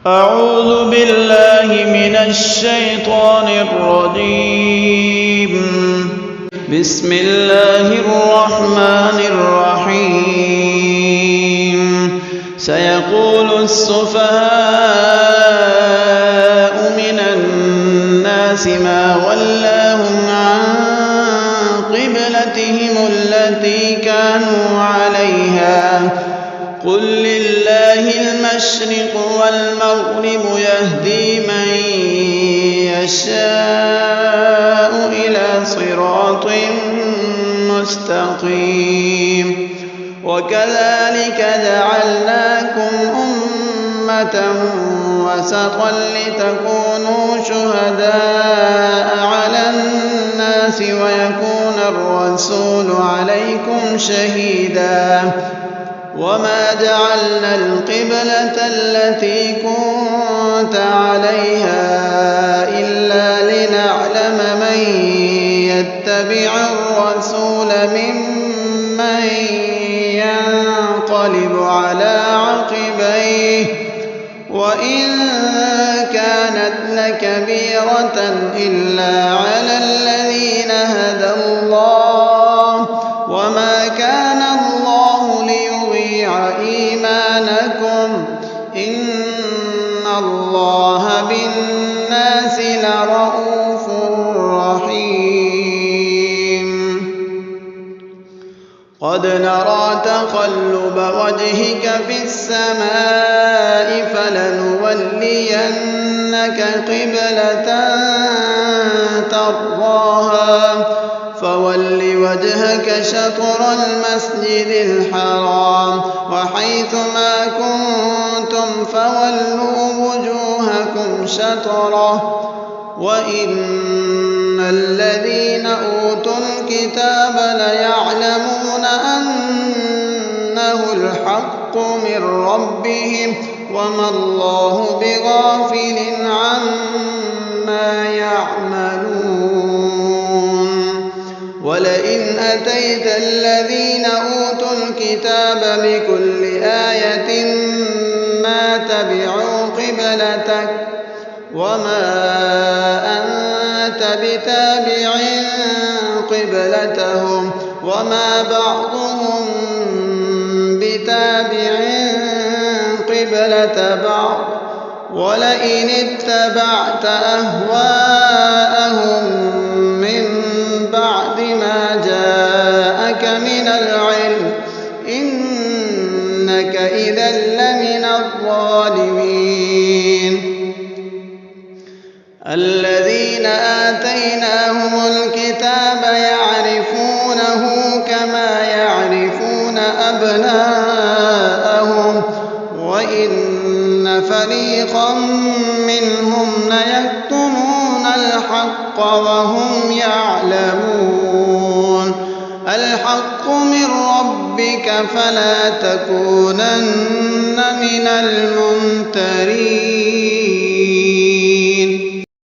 أعوذ بالله من الشيطان الرجيم. بسم الله الرحمن الرحيم. سيقول السفهاء من الناس ما ولاهم عن قبلتهم التي كانوا عليها قل لله المشرق والمغرب يهدي من يشاء إلى صراط مستقيم. وكذلك جعلناكم أمة وسطا لتكونوا شهداء على الناس ويكون الرسول عليكم شهيدا. وما جعلنا القبلة التي كنت عليها إلا لنعلم من يتبع الرسول ممن ينقلب على عقبيه وإن كانت لكبيرة إلا على الذين هدى الله وما كان الله ليضيع إيمانكم إن الله بالناس لرءوف رحيم. قد نرى تقلب وجهك في السماء فلنولينك قبلة ترضاها فول وجهك شطر المسجد الحرام وحيث ما كنتم فولوا وجوهكم شطره وإن الذين أوتوا الكتاب ليعلمون أنه الحق من ربهم وما الله بغافل عما يعملون. ولئن أتيت الذين أوتوا الكتاب بكل آية ما تبعوا قبلتك وما أنت بتابع قبلتهم وما بعضهم بتابع قبلة بعض ولئن اتبعت أهواءهم من بعد ما جاءك من العلم إنك إذا لمن الظالمين. الذين آتيناهم الكتاب يعرفونه كما يعرفون أبناءهم وإن فريقا منهم ليكتمون الحق وهم يعلمون. الحق من ربك فلا تكونن من الممترين.